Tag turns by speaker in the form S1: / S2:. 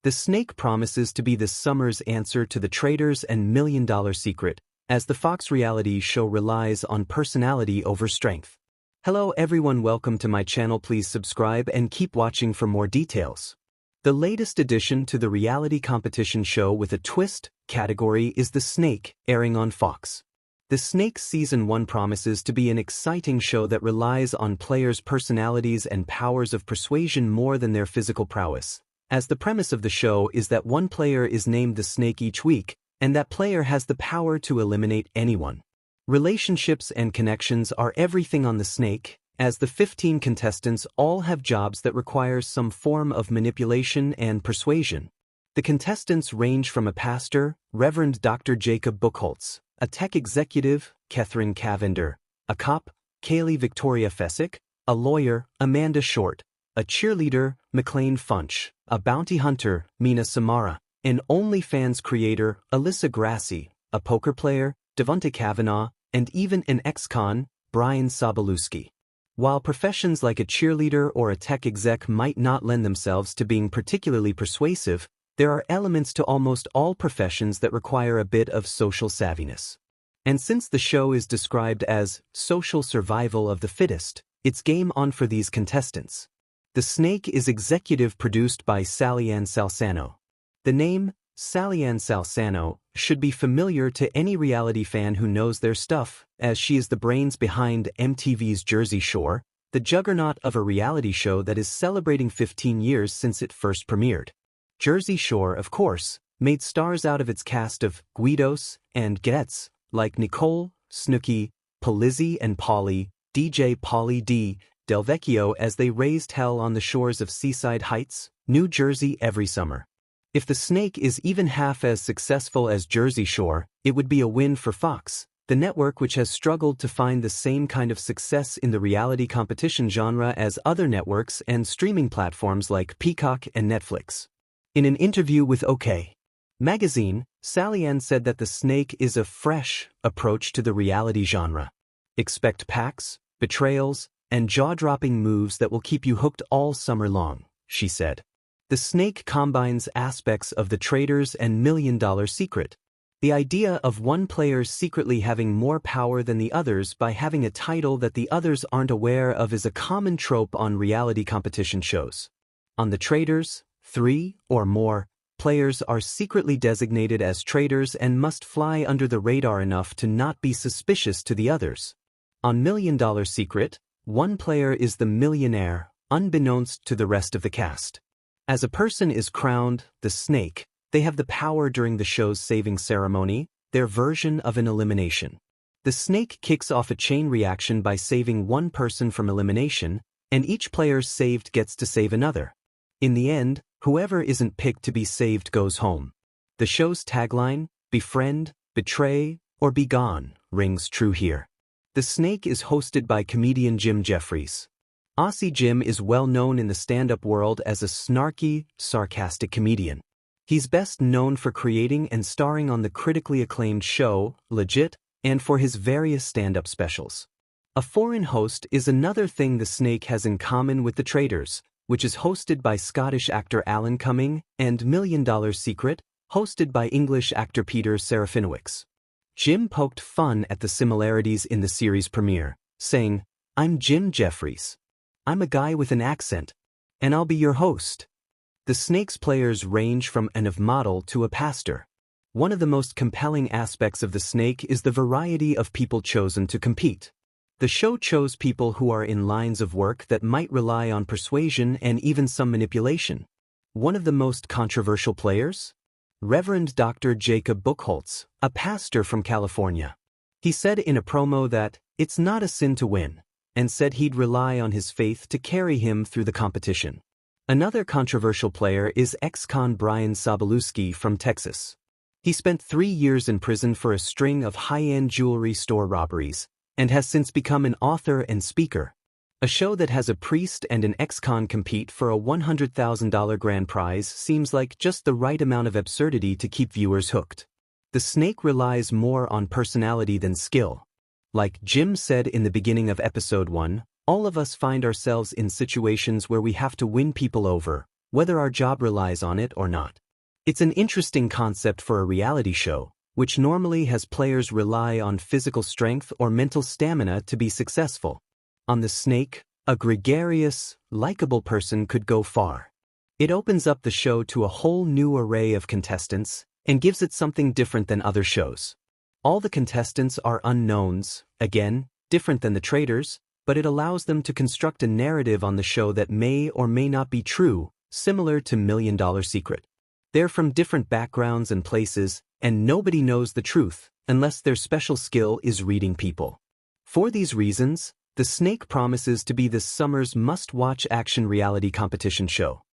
S1: The snake promises to be this summer's answer to the Traitors and $1 Million Secret, as the Fox reality show relies on personality over strength. Hello everyone, welcome to my channel. Please subscribe and keep watching for more details. The latest addition to the reality competition show with a twist category is The Snake, airing on Fox. The Snake Season 1 promises to be an exciting show that relies on players' personalities and powers of persuasion more than their physical prowess, as the premise of the show is that one player is named the Snake each week, and that player has the power to eliminate anyone. Relationships and connections are everything on The Snake, as the 15 contestants all have jobs that require some form of manipulation and persuasion. The contestants range from a pastor, Reverend Dr. Jacob Buchholz, a tech executive, Catherine Cavender, a cop, Kaylee Victoria Fessick, a lawyer, Amanda Short, a cheerleader, McLean Funch, a bounty hunter, Mina Samara, an OnlyFans creator, Alyssa Grassi, a poker player, Devonte Kavanaugh, and even an ex-con, Brian Sobolewski. While professions like a cheerleader or a tech exec might not lend themselves to being particularly persuasive, there are elements to almost all professions that require a bit of social savviness. And since the show is described as social survival of the fittest, it's game on for these contestants. The Snake is executive produced by Sallyanne Salsano. The name, Sallyanne Salsano, should be familiar to any reality fan who knows their stuff, as she is the brains behind MTV's Jersey Shore, the juggernaut of a reality show that is celebrating 15 years since it first premiered. Jersey Shore, of course, made stars out of its cast of Guidos and Gets, like Nicole, Snooki, Polizzi and Polly, DJ Polly D. Delvecchio, as they raised hell on the shores of Seaside Heights, New Jersey every summer. If The Snake is even half as successful as Jersey Shore, it would be a win for Fox, the network which has struggled to find the same kind of success in the reality competition genre as other networks and streaming platforms like Peacock and Netflix. In an interview with OK! Magazine, Sallyanne said that The Snake is a fresh approach to the reality genre. Expect packs, betrayals, and jaw-dropping moves that will keep you hooked all summer long, she said. The Snake combines aspects of the Traitors and $1 Million Secret. The idea of one player secretly having more power than the others by having a title that the others aren't aware of is a common trope on reality competition shows. On the Traitors, 3 or more players are secretly designated as traitors and must fly under the radar enough to not be suspicious to the others. On $1 Million Secret, one player is the millionaire, unbeknownst to the rest of the cast. As a person is crowned the Snake, they have the power during the show's saving ceremony, their version of an elimination. The Snake kicks off a chain reaction by saving one person from elimination, and each player saved gets to save another. In the end, whoever isn't picked to be saved goes home. The show's tagline, befriend, betray, or be gone, rings true here. The Snake is hosted by comedian Jim Jeffries. Aussie Jim is well known in the stand-up world as a snarky, sarcastic comedian. He's best known for creating and starring on the critically acclaimed show, Legit, and for his various stand-up specials. A foreign host is another thing The Snake has in common with the Traitors, which is hosted by Scottish actor Alan Cumming, and $1 Million Secret, hosted by English actor Peter Serafinowicz. Jim poked fun at the similarities in the series premiere, saying, "I'm Jim Jeffries. I'm a guy with an accent, and I'll be your host." The Snake's players range from an of model to a pastor. One of the most compelling aspects of The Snake is the variety of people chosen to compete. The show chose people who are in lines of work that might rely on persuasion and even some manipulation. One of the most controversial players? Reverend Dr. Jacob Buchholz, a pastor from California. He said in a promo that it's not a sin to win, and said he'd rely on his faith to carry him through the competition. Another controversial player is ex-con Brian Sobolewski from Texas. He spent 3 years in prison for a string of high-end jewelry store robberies, and has since become an author and speaker. A show that has a priest and an ex-con compete for a $100,000 grand prize seems like just the right amount of absurdity to keep viewers hooked. The Snake relies more on personality than skill. Like Jim said in the beginning of episode 1, all of us find ourselves in situations where we have to win people over, whether our job relies on it or not. It's an interesting concept for a reality show, which normally has players rely on physical strength or mental stamina to be successful. On The Snake, a gregarious, likable person could go far. It opens up the show to a whole new array of contestants and gives it something different than other shows. All the contestants are unknowns, again, different than the traders, but it allows them to construct a narrative on the show that may or may not be true, similar to Million Dollar Secret. They're from different backgrounds and places, and nobody knows the truth unless their special skill is reading people. For these reasons, The Snake promises to be this summer's must-watch action reality competition show.